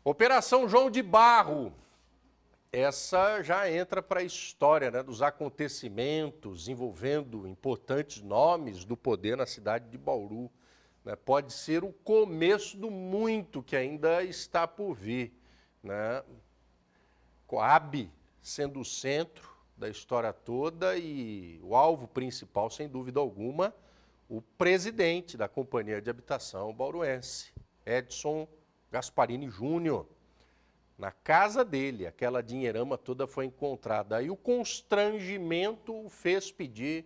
Operação João de Barro. Essa já entra para a história, né, dos acontecimentos envolvendo importantes nomes do poder na cidade de Bauru. Né? Pode ser o começo do muito que ainda está por vir. Né? Coab sendo o centro da história toda e o alvo principal, sem dúvida alguma, o presidente da Companhia de Habitação bauruense, Edson Gasparini Júnior. Na casa dele, aquela dinheirama toda foi encontrada. Aí o constrangimento o fez pedir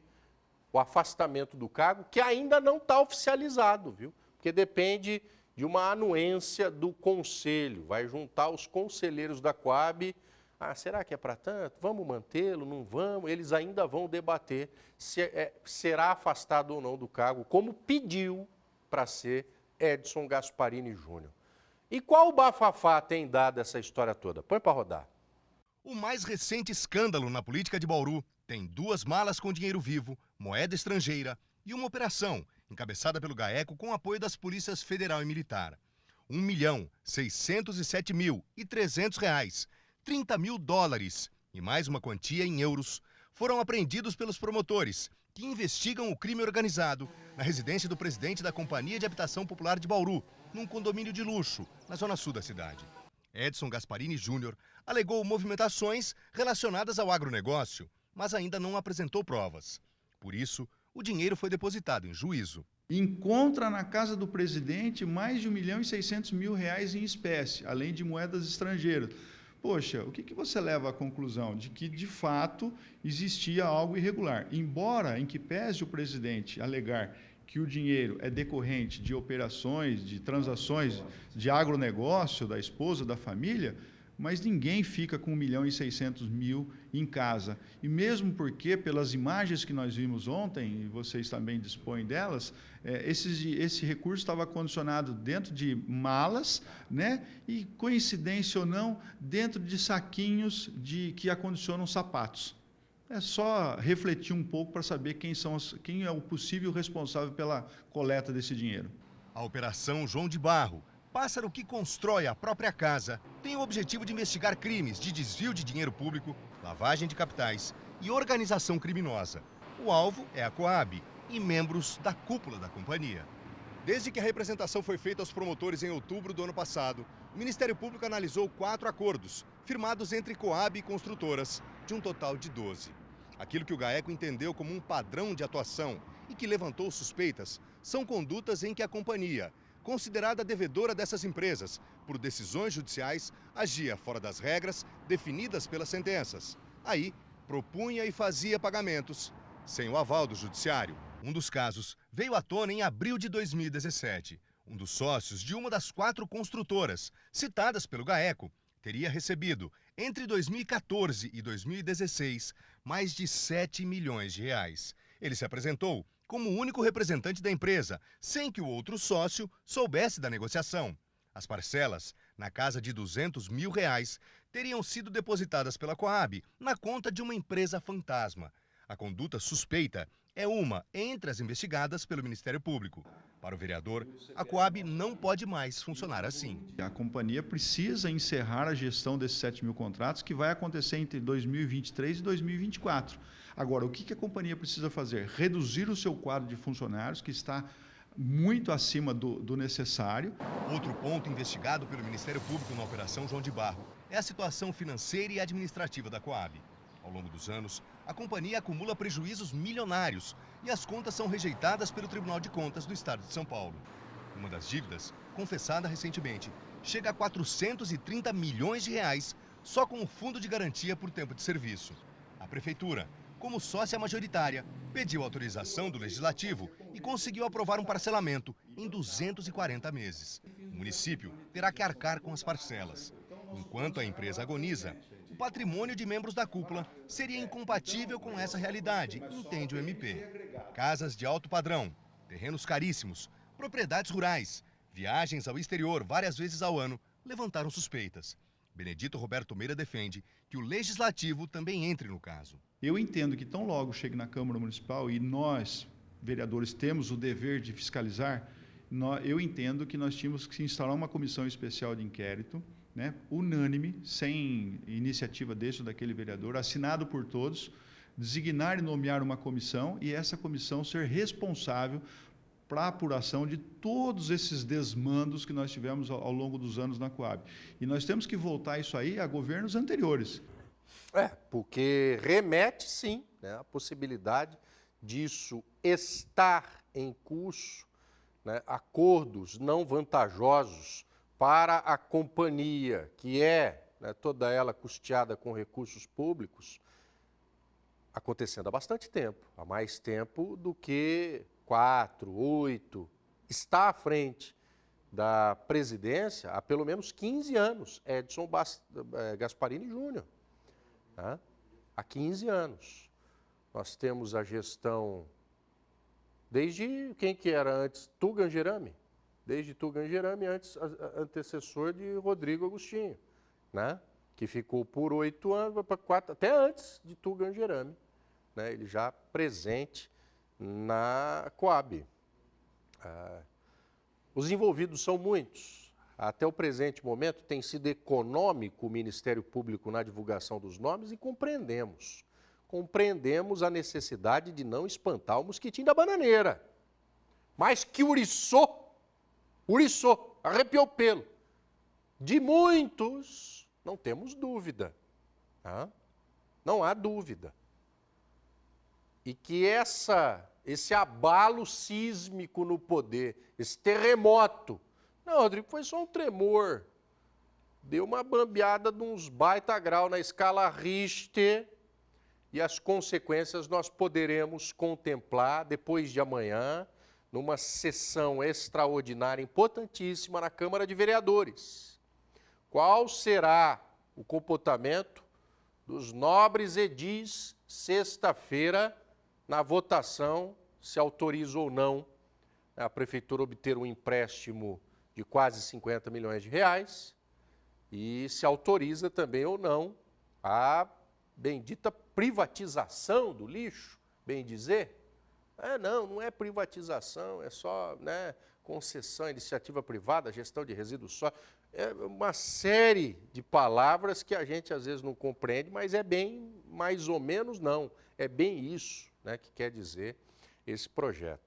o afastamento do cargo, que ainda não está oficializado, viu? Porque depende de uma anuência do conselho. Vai juntar os conselheiros da Coab. Ah, será que é para tanto? Vamos mantê-lo? Não vamos? Eles ainda vão debater se será afastado ou não do cargo, como pediu para ser Edson Gasparini Júnior. E qual bafafá tem dado essa história toda? Põe para rodar. O mais recente escândalo na política de Bauru tem 2 malas com dinheiro vivo, moeda estrangeira e uma operação encabeçada pelo GAECO com apoio das polícias federal e militar. R$1.607.300, 30 mil dólares e mais uma quantia em euros foram apreendidos pelos promotores que investigam o crime organizado na residência do presidente da Companhia de Habitação Popular de Bauru, num condomínio de luxo, na zona sul da cidade. Edson Gasparini Júnior alegou movimentações relacionadas ao agronegócio, mas ainda não apresentou provas. Por isso, o dinheiro foi depositado em juízo. Encontra na casa do presidente mais de R$1.600.000 em espécie, além de moedas estrangeiras. Poxa, o que você leva à conclusão? De que, de fato, existia algo irregular. Embora, em que pese o presidente alegar que o dinheiro é decorrente de operações, de transações de agronegócio da esposa, da família, mas ninguém fica com R$1.600.000 em casa. E mesmo porque, pelas imagens que nós vimos ontem, e vocês também dispõem delas, esse recurso estava condicionado dentro de malas, né? E, coincidência ou não, dentro de saquinhos que acondicionam sapatos. É só refletir um pouco para saber quem é o possível responsável pela coleta desse dinheiro. A Operação João de Barro, pássaro que constrói a própria casa, tem o objetivo de investigar crimes de desvio de dinheiro público, lavagem de capitais e organização criminosa. O alvo é a Coab e membros da cúpula da companhia. Desde que a representação foi feita aos promotores em outubro do ano passado, o Ministério Público analisou 4 acordos, firmados entre Coab e construtoras, de um total de 12. Aquilo que o GAECO entendeu como um padrão de atuação e que levantou suspeitas são condutas em que a companhia, considerada devedora dessas empresas por decisões judiciais, agia fora das regras definidas pelas sentenças. Aí, propunha e fazia pagamentos sem o aval do judiciário. Um dos casos veio à tona em abril de 2017. Um dos sócios de uma das 4 construtoras, citadas pelo GAECO, teria recebido, entre 2014 e 2016, mais de R$7 milhões. Ele se apresentou como o único representante da empresa, sem que o outro sócio soubesse da negociação. As parcelas, na casa de R$200 mil, teriam sido depositadas pela Coab na conta de uma empresa fantasma. A conduta suspeita é uma entre as investigadas pelo Ministério Público. Para o vereador, a Coab não pode mais funcionar assim. A companhia precisa encerrar a gestão desses 7 mil contratos, que vai acontecer entre 2023 e 2024. Agora, o que a companhia precisa fazer? Reduzir o seu quadro de funcionários, que está muito acima do necessário. Outro ponto investigado pelo Ministério Público na Operação João de Barro é a situação financeira e administrativa da Coab. Ao longo dos anos, a companhia acumula prejuízos milionários e as contas são rejeitadas pelo Tribunal de Contas do Estado de São Paulo. Uma das dívidas, confessada recentemente, chega a R$430 milhões só com o fundo de garantia por tempo de serviço. A Prefeitura, como sócia majoritária, pediu autorização do Legislativo e conseguiu aprovar um parcelamento em 240 meses. O município terá que arcar com as parcelas. Enquanto a empresa agoniza, o patrimônio de membros da cúpula seria incompatível com essa realidade, entende o MP. Casas de alto padrão, terrenos caríssimos, propriedades rurais, viagens ao exterior várias vezes ao ano levantaram suspeitas. Benedito Roberto Meira defende que o Legislativo também entre no caso. Eu entendo que tão logo chegue na Câmara Municipal e nós, vereadores, temos o dever de fiscalizar, eu entendo que nós tínhamos que instalar uma comissão especial de inquérito, né, unânime, sem iniciativa desse ou daquele vereador, assinado por todos, designar e nomear uma comissão e essa comissão ser responsável para a apuração de todos esses desmandos que nós tivemos ao longo dos anos na Coab. E nós temos que voltar isso aí a governos anteriores. Porque remete, sim, né, a possibilidade disso estar em curso, né, acordos não vantajosos para a companhia, que é, né, toda ela custeada com recursos públicos, acontecendo há bastante tempo, há mais tempo do que 4, 8, está à frente da presidência há pelo menos 15 anos, Edson Gasparini Júnior. Tá? Há 15 anos. Nós temos a gestão, desde quem que era antes? Tugan Gerami. Desde Tugan Gerami, antes antecessor de Rodrigo Agostinho, né? Que ficou por 8 anos, para 4, até antes de Tugan Gerami, né? Ele já presente na Coab. Os envolvidos são muitos. Até o presente momento tem sido econômico o Ministério Público na divulgação dos nomes e compreendemos a necessidade de não espantar o mosquitinho da bananeira. Mas que uriçou, arrepiou o pelo. De muitos, não temos dúvida. Tá? Não há dúvida. E que esse abalo sísmico no poder, esse terremoto, não, Rodrigo, foi só um tremor. Deu uma bambeada de uns baita grau na escala Richter e as consequências nós poderemos contemplar depois de amanhã, numa sessão extraordinária, importantíssima, na Câmara de Vereadores. Qual será o comportamento dos nobres edis sexta-feira na votação, se autoriza ou não a Prefeitura obter um empréstimo de quase 50 milhões de reais e se autoriza também ou não a bendita privatização do lixo, bem dizer. Não é privatização, é só, né, concessão, iniciativa privada, gestão de resíduos sólidos. É uma série de palavras que a gente às vezes não compreende, mas é bem, mais ou menos não, é bem isso, né, que quer dizer esse projeto.